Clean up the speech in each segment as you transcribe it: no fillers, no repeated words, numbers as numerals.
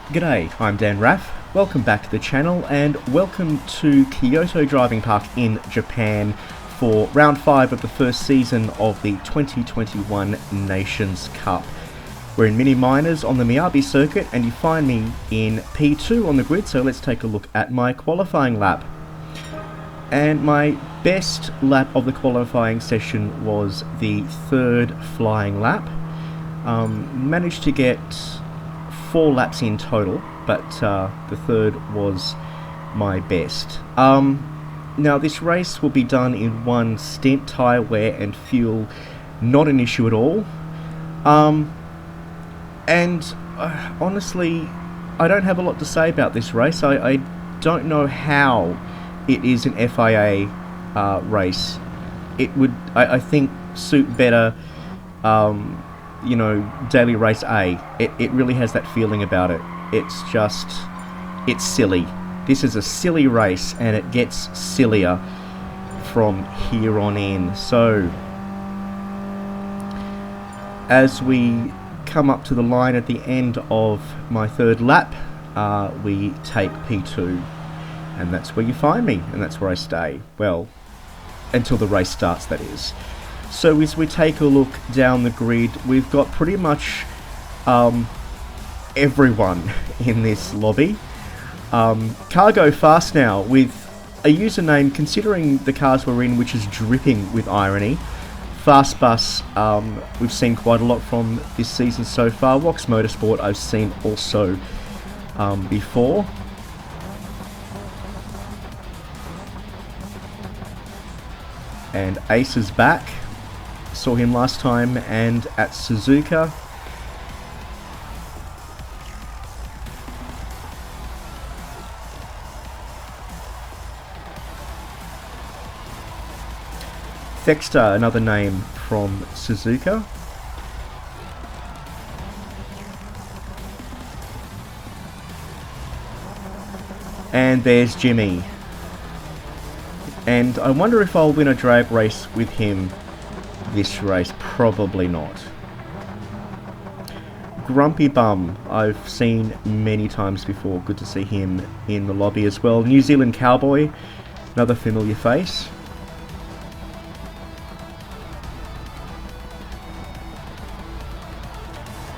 G'day, I'm Dan Raff. Welcome back to the channel and welcome to Kyoto Driving Park in Japan for round 5 of the first season of the 2021 Nations Cup. We're in mini minors on the Miyabi circuit and you find me in P2 on the grid, so let's take a look at my qualifying lap. And my best lap of the qualifying session was the third flying lap. Managed to get 4 laps in total, but the third was my best. Now this race will be done in one stint, tyre wear and fuel not an issue at all. Honestly, I don't have a lot to say about this race. I don't know how it is an FIA race. It would, I think, suit better Daily Race A. It really has that feeling about it. It's silly. This is a silly race and it gets sillier from here on in. So, as we come up to the line at the end of my third lap, we take P2. And that's where you find me, and that's where I stay. Well, until the race starts, that is. So as we take a look down the grid, we've got pretty much everyone in this lobby. Car go fast now with a username, considering the cars we're in, which is dripping with irony. Fastbus, we've seen quite a lot from this season so far. Wox Motorsport I've seen also before. And Ace is back. Saw him last time and at Suzuka. Thexter, another name from Suzuka. And there's Jimmy. And I wonder if I'll win a drag race with him this race. Probably not. Grumpy Bum, I've seen many times before. Good to see him in the lobby as well. New Zealand Cowboy, another familiar face.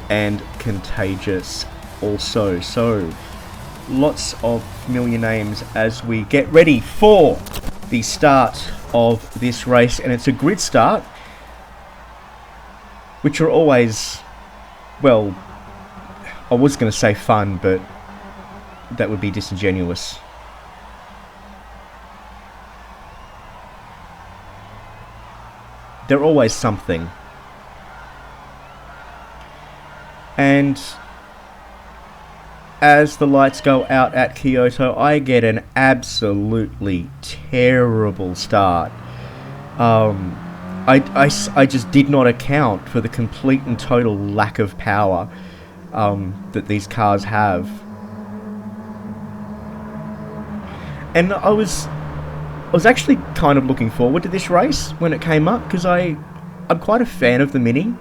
And Contagious also. So, lots of familiar names as we get ready for the start of this race, and it's a grid start, which are always, well, I was going to say fun, but that would be disingenuous. They're always something. And as the lights go out at Kyoto, I get an absolutely terrible start. I just did not account for the complete and total lack of power that these cars have. And I was actually kind of looking forward to this race when it came up, because I'm quite a fan of the Mini.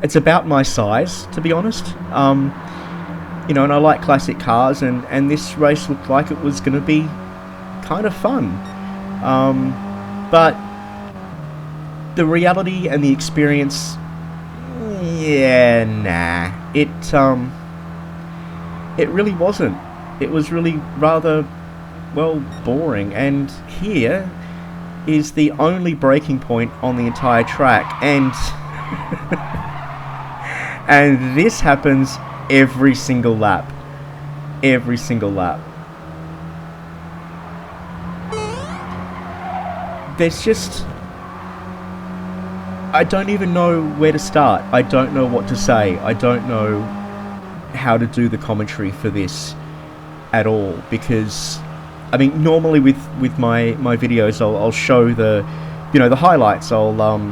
It's about my size, to be honest. And I like classic cars, and this race looked like it was going to be kind of fun. But the reality and the experience, yeah, nah. It really wasn't. It was really rather, well, boring. And here is the only braking point on the entire track, and and this happens every single lap. Every single lap. There's just, I don't even know where to start. I don't know what to say. I don't know how to do the commentary for this at all, because I mean, normally with my videos I'll show the the highlights. I'll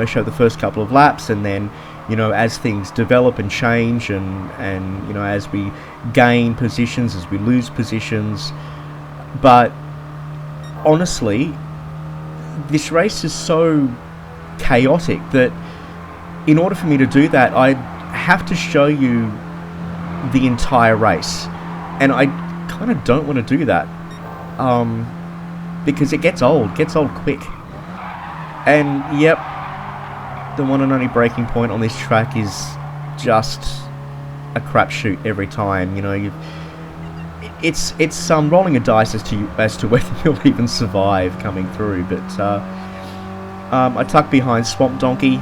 show the first couple of laps, and then as things develop and change, and as we gain positions, as we lose positions. But honestly, this race is so chaotic that in order for me to do that, I have to show you the entire race. And I kind of don't want to do that. Because it gets old quick. And yep, the one and only breaking point on this track is just a crapshoot every time. You know, it's rolling a dice as to whether you'll even survive coming through. But I tuck behind Swamp Donkey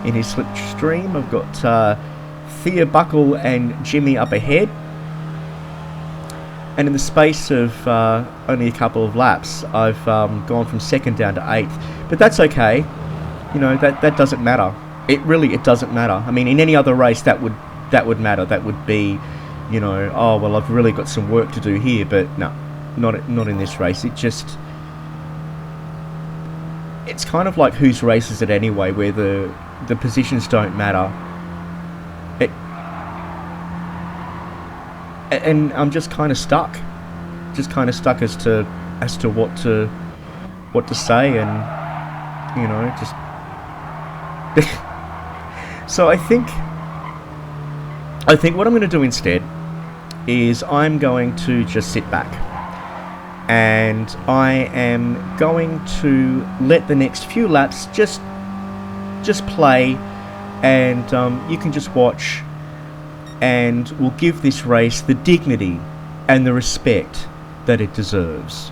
in his slipstream. I've got Thea Buckle and Jimmy up ahead. And in the space of only a couple of laps, I've gone from second down to 8th. But that's okay. You know, that doesn't matter. It doesn't matter. I mean, in any other race, that would matter. That would be, you know, oh, well, I've really got some work to do here. But no, not in this race. It's kind of like whose race is it anyway, where the positions don't matter. And I'm just kind of stuck. Just kind of stuck as to what to say, and you know, just. So I think what I'm going to do instead is I'm going to just sit back, and I am going to let the next few laps just play, and you can just watch. And will give this race the dignity and the respect that it deserves.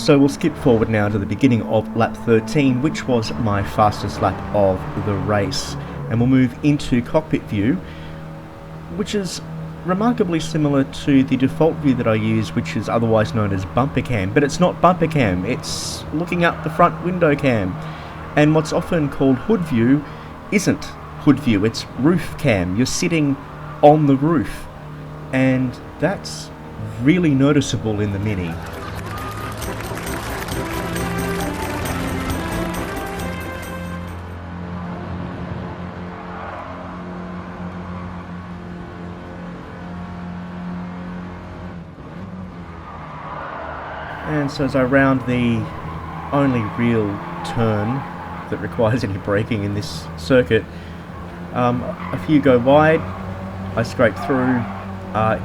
So we'll skip forward now to the beginning of lap 13, which was my fastest lap of the race. And we'll move into cockpit view, which is remarkably similar to the default view that I use, which is otherwise known as bumper cam. But it's not bumper cam, it's looking out the front window cam. And what's often called hood view isn't hood view, it's roof cam. You're sitting on the roof. And that's really noticeable in the Mini. And so as I round the only real turn that requires any braking in this circuit, a few go wide, I scrape through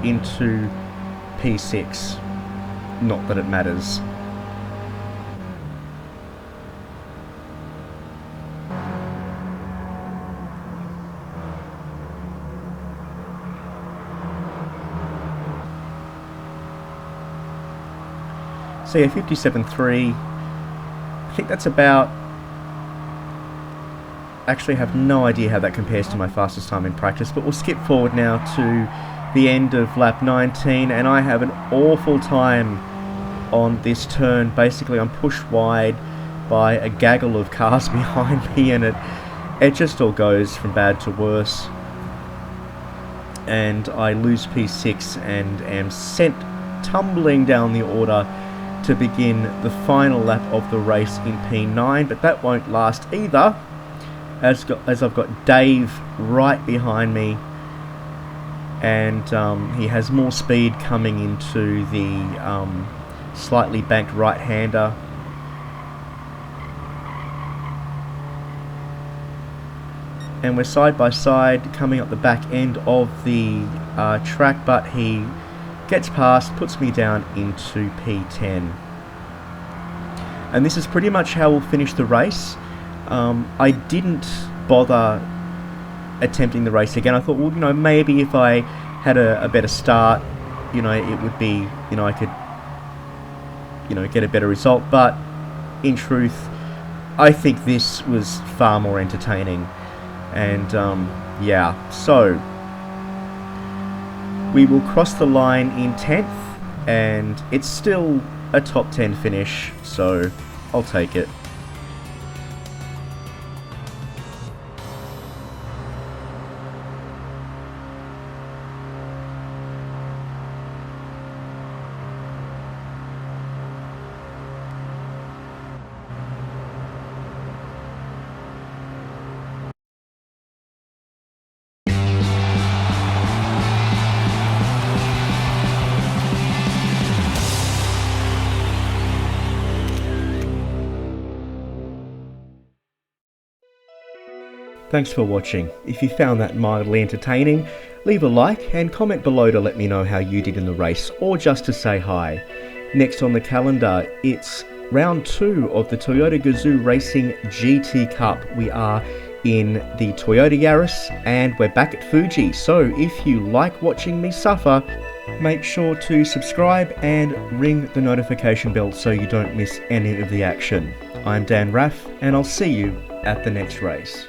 into P6. Not that it matters. So yeah, 57.3. I think that's about... Actually, I have no idea how that compares to my fastest time in practice, but we'll skip forward now to the end of lap 19, and I have an awful time on this turn. Basically, I'm pushed wide by a gaggle of cars behind me, and it just all goes from bad to worse. And I lose P6 and am sent tumbling down the order to begin the final lap of the race in P9, but that won't last either, as I've got Dave right behind me, and he has more speed coming into the slightly banked right-hander. And we're side by side coming up the back end of the track, but he gets past, puts me down into P10. And this is pretty much how we'll finish the race. I didn't bother attempting the race again. I thought, well, you know, maybe if I had a better start, you know, it would be, you know, I could, you know, get a better result. But in truth, I think this was far more entertaining. And yeah, so we will cross the line in 10th, and it's still a top 10 finish, so I'll take it. Thanks for watching. If you found that mildly entertaining, leave a like and comment below to let me know how you did in the race, or just to say hi. Next on the calendar, it's round 2 of the Toyota Gazoo Racing GT Cup. We are in the Toyota Yaris, and we're back at Fuji. So if you like watching me suffer, make sure to subscribe and ring the notification bell so you don't miss any of the action. I'm Dan Raff, and I'll see you at the next race.